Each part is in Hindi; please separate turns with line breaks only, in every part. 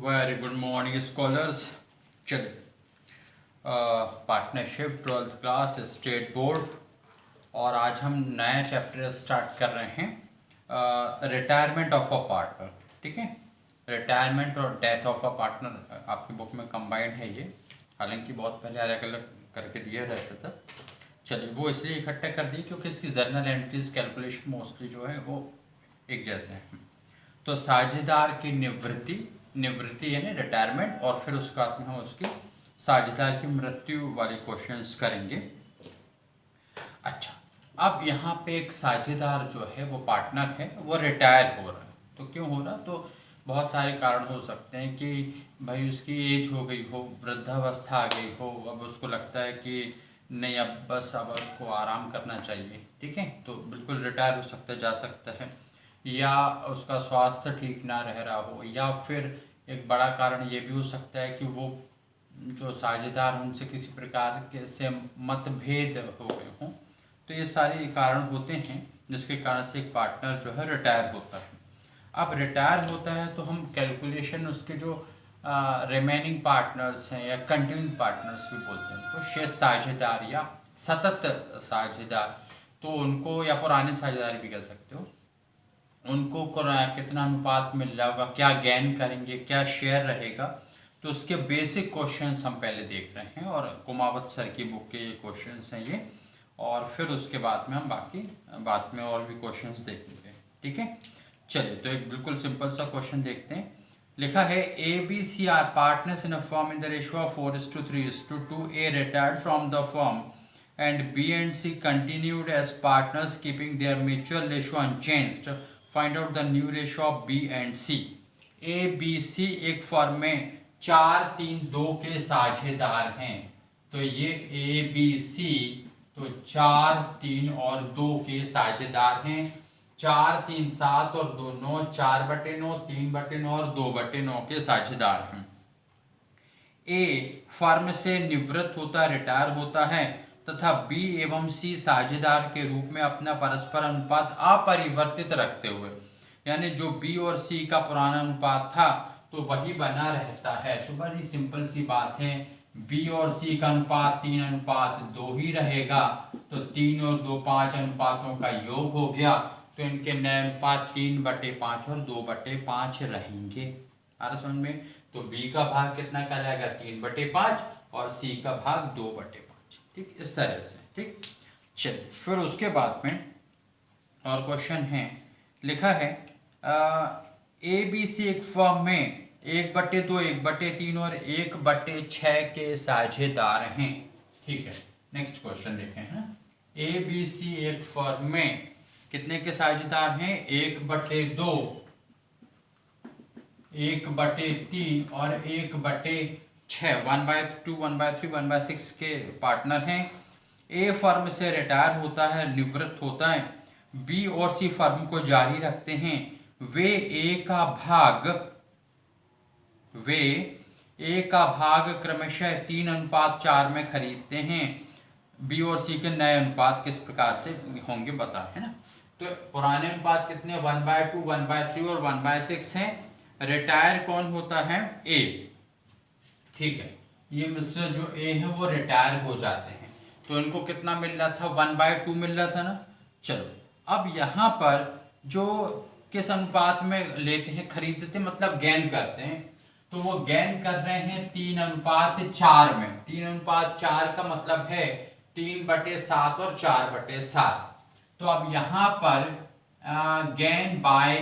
Very good morning scholars. चलिए, partnership 12th class state board, और आज हम नया चैप्टर स्टार्ट कर रहे हैं, रिटायरमेंट ऑफ अ पार्टनर। ठीक है, रिटायरमेंट और डेथ ऑफ अ पार्टनर आपकी बुक में कंबाइंड है ये, हालांकि बहुत पहले अलग अलग करके दिया रहता था। चलिए, वो इसलिए इकट्ठा कर दिए क्योंकि इसकी जर्नल एंट्रीज कैलकुलेशन मोस्टली जो है वो एक जैसे हैं। तो साझेदार की निवृत्ति यानी रिटायरमेंट, और फिर उसके बाद में हम उसकी साझेदार की मृत्यु वाले क्वेश्चंस करेंगे। अच्छा, अब यहाँ पे एक साझेदार जो है वो पार्टनर है, वो रिटायर हो रहा है। तो क्यों हो रहा? तो बहुत सारे कारण हो सकते हैं कि भाई उसकी एज हो गई हो, वृद्धावस्था आ गई हो, अब उसको लगता है कि नहीं अब उसको आराम करना चाहिए। ठीक है, तो बिल्कुल रिटायर हो सकता है, जा सकता है। या उसका स्वास्थ्य ठीक ना रह रहा हो, या फिर एक बड़ा कारण ये भी हो सकता है कि वो जो साझेदार उनसे किसी प्रकार के से मतभेद हो गए हों। तो ये सारे कारण होते हैं जिसके कारण से एक पार्टनर जो है रिटायर होता है। अब रिटायर होता है तो हम कैलकुलेशन उसके जो रिमेनिंग पार्टनर्स हैं या कंटिन्यूइंग पार्टनर्स भी बोलते हैं उनको, शेष साझेदार या सतत साझेदार, तो उनको, या पुराने साझेदार भी कह सकते हो, उनको कितना अनुपात मिल रहा होगा, क्या गेन करेंगे, क्या शेयर रहेगा। तो उसके बेसिक क्वेश्चंस हम पहले देख रहे हैं, और कुमावत सर की बुक के ये क्वेश्चंस हैं ये, और फिर उसके बाद में हम बाद में और भी क्वेश्चंस देखेंगे। ठीक है, चलिए, तो एक बिल्कुल सिंपल सा क्वेश्चन देखते हैं। लिखा है A B C are partners in a firm in the ratio of 4:3:2। A retired from the firm and B and C continued as partners keeping their mutual ratio unchanged. Find out the new ratio of B and C. A, B, C एक फर्म में 4-3-2 के साझेदार हैं। तो ये A, B, C तो 4-3 और 2 के साझेदार हैं। 4-3-7 और 2-9, 4/9, 3/9 और 2/9 के साझेदार हैं। ए फर्म से निवृत्त होता, रिटायर होता है, तथा बी एवं सी साझेदार के रूप में अपना परस्पर अनुपात अपरिवर्तित रखते हुए, यानी जो बी और सी का पुराना अनुपात था तो वही बना रहता है। तो बड़ी सिंपल सी बात है, बी और सी का अनुपात 3:2 ही रहेगा। तो 3 और 2 5 अनुपातों का योग हो गया, तो इनके नए अनुपात 3/5 और 2/5 रहेंगे। आ रहा समझ में? तो बी का भाग कितना कहलाएगा? 3/5, और सी का भाग 2/5। ठीक, इस तरह से। ठीक, चलिए, फिर उसके बाद में और क्वेश्चन है, लिखा है ए बी सी एक फर्म में 1/2, 1/3 और 1/6 के साझेदार हैं। ठीक है, नेक्स्ट क्वेश्चन देखें हैं। ए बी सी एक फर्म में कितने के साझेदार हैं? 1/2, 1/3 और 1/6, 1/2, 1/3, 1/6 के पार्टनर हैं। ए फर्म से रिटायर होता है, निवृत्त होता है। बी और सी फर्म को जारी रखते हैं। वे ए का भाग क्रमशः 3:4 में खरीदते हैं। बी और सी के नए अनुपात किस प्रकार से होंगे बता, है ना? तो पुराने अनुपात कितने? 1/2, 1/3 और 1/6 हैं। रिटायर कौन होता है? ए। ठीक है, ये मिस्टर जो ए है वो रिटायर हो जाते हैं। तो इनको कितना मिल रहा था? 1/2 मिल रहा था ना। चलो, अब यहाँ पर जो किस अनुपात में लेते हैं, खरीदते मतलब गेन करते हैं, तो वो गेन कर रहे हैं 3:4 में। 3:4 का मतलब है 3/7 और 4/7। तो अब यहाँ पर गेन बाय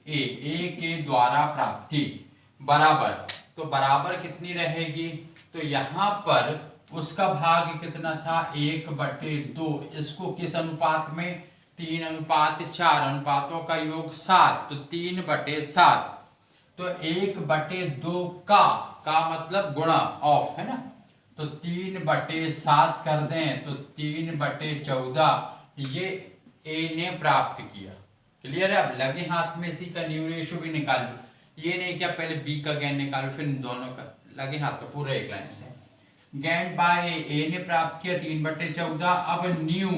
ए के द्वारा प्राप्ति बराबर, तो बराबर कितनी रहेगी? तो यहाँ पर उसका भाग कितना था? 1/2। इसको किस अनुपात में? 3:4, अनुपातों का योग 7, तो 3/7। तो 1/2 का मतलब गुणा ऑफ, है ना? तो 3/7 कर दें तो 3/14 ये ए ने प्राप्त किया। क्लियर है? अब लगे हाथ में सी का न्यू रेशियो भी निकाल लो, ये नहीं क्या पहले बी का गेन निकालो फिर दोनों का, लगे हाथ तो पूरा एक लाइन से। गेन बाय ए ने प्राप्त किया 3/14। अब new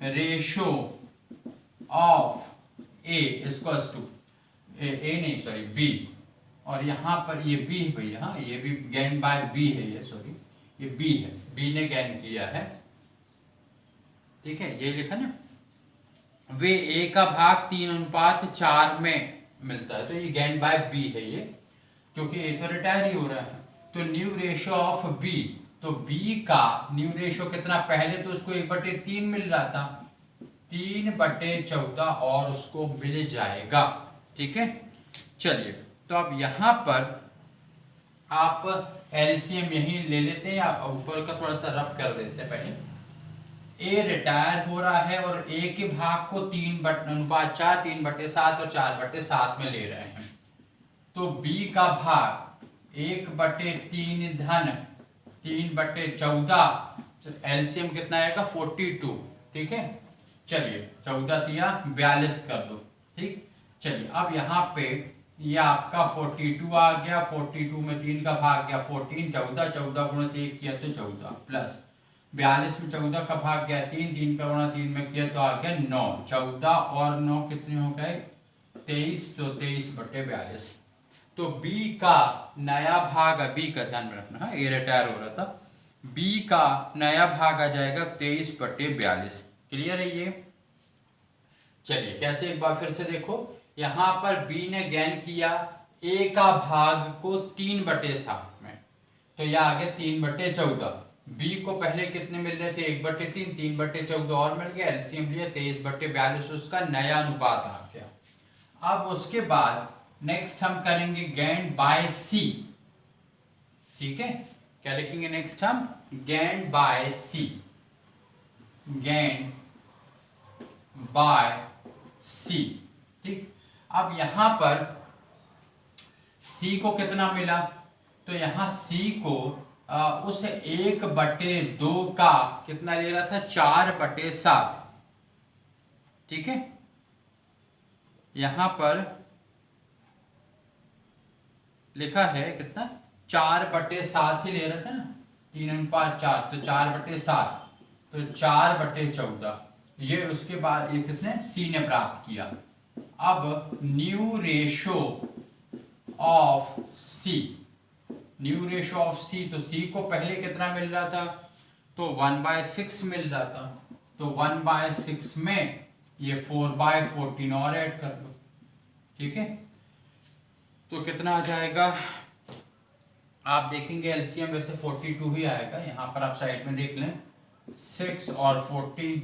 ratio of A equals to A नहीं सॉरी बी, और यहाँ पर ये बी है भैया, हाँ ये भी गेन बाय बी है, ये सॉरी ये बी है, बी ने गेन किया है, ठीक है ये लिखा ना, वे ए का भाग 3:4 में मिलता है, तो ये गेन बाय बी है ये, क्योंकि ए तो रिटायर ही हो रहा है। तो न्यू रेशो ऑफ बी, तो बी का न्यू रेशो कितना, पहले तो उसको 1/3 मिल रहा था, 3/14 और उसको मिल जाएगा, ठीक है। चलिए तो अब यहाँ पर आप एलसीएम यही ले लेते हैं या ऊपर का थोड़ा सा रब कर देते हैं पहले। ए रिटायर हो रहा है और ए के भाग को 3/4, 3/7 और 4/7 में ले रहे हैं, तो बी का भाग 1/3 धन 3/14, एलसीएम कितना आएगा 42, ठीक है। चलिए 14 दिया 42 कर दो, ठीक। चलिए अब यहाँ पे ये आपका 42 आ गया, 42 में 3 का भाग गया 14, 14 14 गुणा 1 किया तो 14 प्लस 42 में 14 का भाग गया 3, 3 का गुणा 3 में किया तो आ गया 9, 14 और 9 कितने हो गए 23, तो 23/42। तो बी का नया भाग, बी का ध्यान में रखना है, ये रिटायर हो रहा था, बी का नया भाग आ जाएगा 23/42। क्लियर है ये। चलिए कैसे, एक बार फिर से देखो, यहाँ पर बी ने गेन किया ए का भाग को 3/7 में, तो यह आ गया 3/14। बी को पहले कितने मिल रहे थे 1/3, 3/14 और मिल गया, एलसीएम लिया 23/42, उसका नया अनुपात आ गया। अब उसके बाद नेक्स्ट हम करेंगे गेन बाय सी, ठीक है। क्या लिखेंगे नेक्स्ट हम, gain by C, gain by C, ठीक। अब यहां पर सी को कितना मिला, तो यहां सी को उस 1/2 का कितना ले रहा था 4/7, ठीक है। यहां पर लिखा है कितना 4/7 ही ले रहा था ना, 3:4, तो 4/7, तो 4/14, ये उसके बाद ये किसने सी ने प्राप्त किया। अब new ratio of C, new ratio of C, तो सी को पहले कितना मिल रहा था, तो 1/6 मिल रहा था, तो 1/6 में ये 4/14 और ऐड कर लो, ठीक है। तो कितना आ जाएगा, आप देखेंगे एलसीएम वैसे 42 ही आएगा, यहाँ पर आप साइड में देख लें 6 और 14,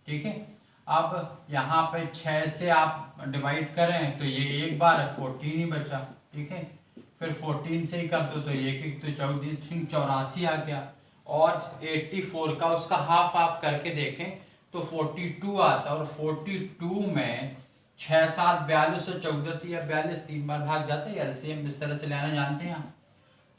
ठीक है। अब यहाँ पे 6 से आप डिवाइड करें तो ये एक बार 14 ही बचा, ठीक है। फिर 14 से ही कर दो तो ये तो 84 आ गया, और 84 का उसका हाफ आप करके देखें तो 42 आता, और 42 में 6 7 42 और 14 या 42 3 बार भाग जाता है, एलसीएम इस तरह से लेना जानते हैं आप।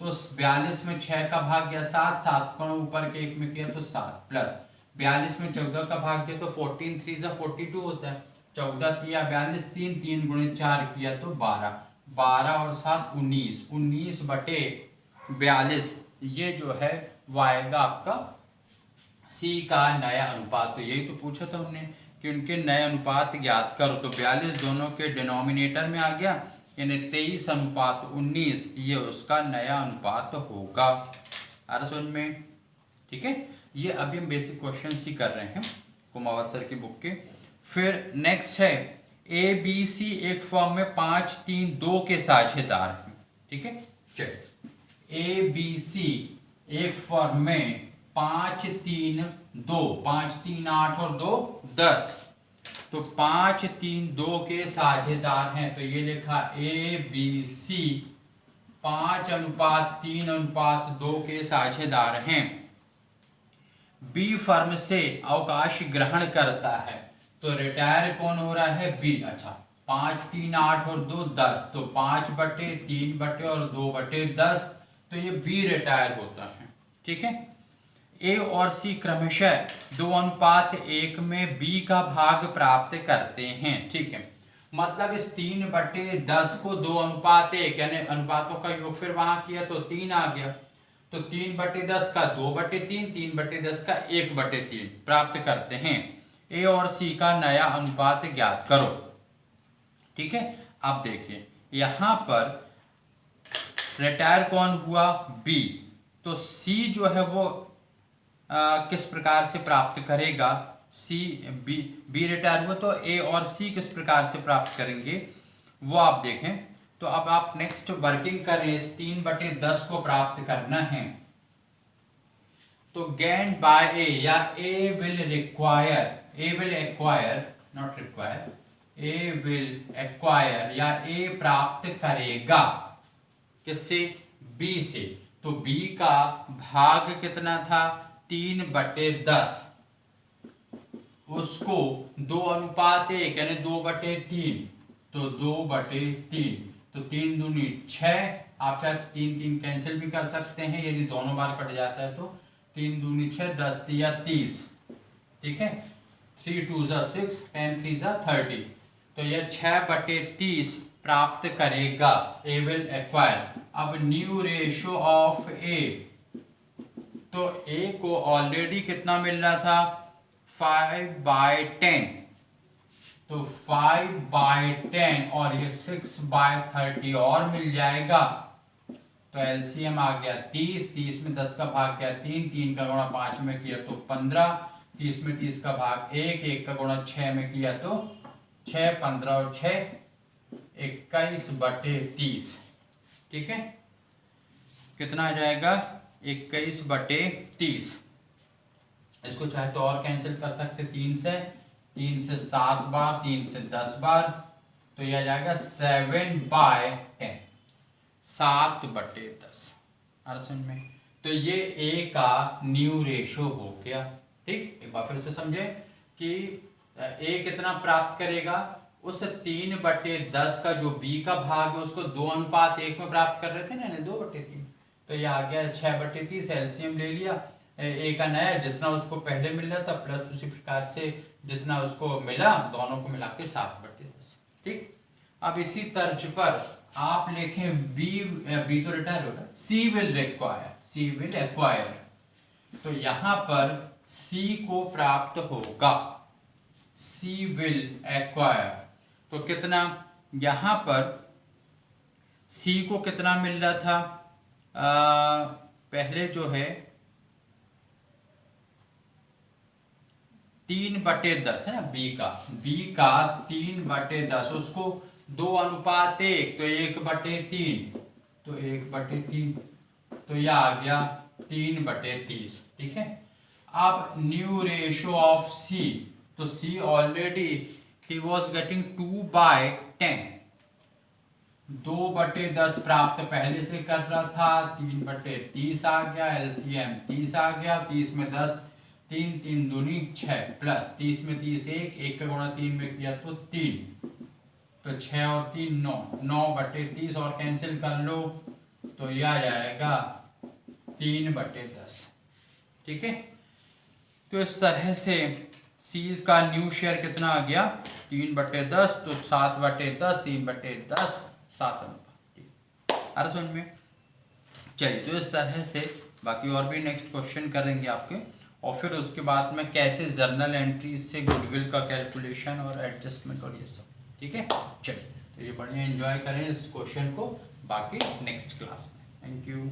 तो 42 में 6 का भाग गया 7, 7 को ऊपर के एक में किया तो 7, प्लस 42 में 14 का भाग दिया तो 14 3 से 42 होता है, 14 तिया 42, 3 3 गुणे 4 किया तो 12, 12 और 7 19, 19/42, ये जो है वो आएगा आपका सी का नया अनुपात। तो यही तो पूछा था हमने कि उनके नए अनुपात ज्ञात करो, तो 42 दोनों के डिनोमिनेटर में आ गया, यानी 23:19, ये उसका नया अनुपात होगा। आ रहा समझ में, ठीक है। ये अभी हम बेसिक क्वेश्चन ही कर रहे हैं कुमावत सर की बुक के। फिर नेक्स्ट है ए बी सी एक फॉर्म में 5 3 2 के साझेदार हैं, ठीक है। चलिए ए बी सी एक फॉर्म में 5 3 2, 5 3 8 और 2 10, तो 5 3 2 के साझेदार हैं, तो ये लिखा ए बी सी 5:3:2 के साझेदार हैं। बी फर्म से अवकाश ग्रहण करता है, तो रिटायर कौन हो रहा है बी। अच्छा 5 3 8 और 2 10, तो 5/3 और 2/10, तो ये बी रिटायर होता है, ठीक है। ए और सी क्रमशः 2:1 में बी का भाग प्राप्त करते हैं, ठीक है। मतलब इस 3/10 को 2:1 यानी अनुपातों का योग फिर वहां किया तो 3 आ गया, तो 3/10 का 2/3, 3/10 का 1/3 प्राप्त करते हैं। ए और सी का नया अनुपात ज्ञात करो। ठीक है। अब देखिए यहाँ पर रिटायर कौन हुआ, बी, तो सी जो है वो किस प्रकार से प्राप्त करेगा, सी, बी रिटायर हुआ तो ए और सी किस प्रकार से प्राप्त करेंगे वो आप देखें। तो अब आप नेक्स्ट वर्किंग करें, इस 3/10 को प्राप्त करना है। तो गेन बाय ए या A will acquire not require, A will acquire या ए प्राप्त करेगा किससे, बी से। तो बी का भाग कितना था, 3/10, उसको 2:1 यानी 2/3, तो 2/3, तो 3 दूनी 6, आप चाहे 3 कैंसिल भी कर सकते हैं, यदि दोनों बार कट जाता है तो 3 दूनी 6, 10 या 30, ठीक है। 3 2 6, 10 3 30, तो यह 6/30 प्राप्त करेगा, ए विल एक्वायर। अब न्यू रेशियो ऑफ ए, तो ए को ऑलरेडी कितना मिल रहा था, 5/10, तो 5/10 और ये 6/30 और मिल जाएगा, तो एलसीएम आ गया 30, 30 में 10 का भाग गया 3, 3 का गुणा 5 में किया तो 15, 30 में 30 का भाग 1, 1 का गुणा 6 में किया तो 6, 15 और 6 21/30, ठीक है। कितना आ जाएगा, 21/30। इसको चाहे तो और कैंसिल कर सकते, 3 से 7 बार, 3 से 10 बार, तो यह आ जाएगा 7/10, 7/10। समझ में, तो ये ए का न्यू रेशो हो गया, ठीक। एक बार फिर से समझे कि ए कितना प्राप्त करेगा, उस 3/10 का जो बी का भाग है उसको 2:1 में प्राप्त कर रहे थे ना, 2/3, तो ये आ गया 6/30, एलसीएम ले लिया, ए का नया जितना उसको पहले मिल रहा था प्लस उसी प्रकार से जितना उसको मिला, दोनों को मिला के 7/10, ठीक। अब इसी तर्ज पर आप लिखें बी तो रिटायर होगा, सी विल एक्वायर, तो यहां पर सी को प्राप्त होगा, सी विल एक्वायर, तो कितना, यहां पर सी को कितना मिल रहा था, पहले जो है 3/10 है ना, बी का 3/10, उसको 2:1, तो 1/3, तो 1/3, तो यह आ गया 3/30, ठीक है। अब न्यू रेशियो ऑफ सी, तो सी ऑलरेडी ही वॉज गेटिंग 2/10, 2/10 प्राप्त पहले से कर रहा था, 3/30 आ गया, एलसीएम 30 आ गया, 30 में 10, 3 3 दूनी 6, प्लस 30 में 30 1 का गुणा 3 में किया तो 3, तो 6 और 3 9, 9/30 और कैंसिल कर लो, तो यह आ जाएगा 3/10, ठीक है। तो इस तरह से सी का न्यू शेयर कितना आ गया, 3/10, तो 7/10, 3/10, 7:3। समझ में, चलिए, तो इस तरह से बाकी और भी नेक्स्ट क्वेश्चन करेंगे आपके, और फिर उसके बाद में कैसे जर्नल एंट्रीज से गुडविल का कैलकुलेशन और एडजस्टमेंट और ये सब, ठीक है। चलिए, तो ये बढ़िया एंजॉय करें इस क्वेश्चन को, बाकी नेक्स्ट क्लास में। Thank you.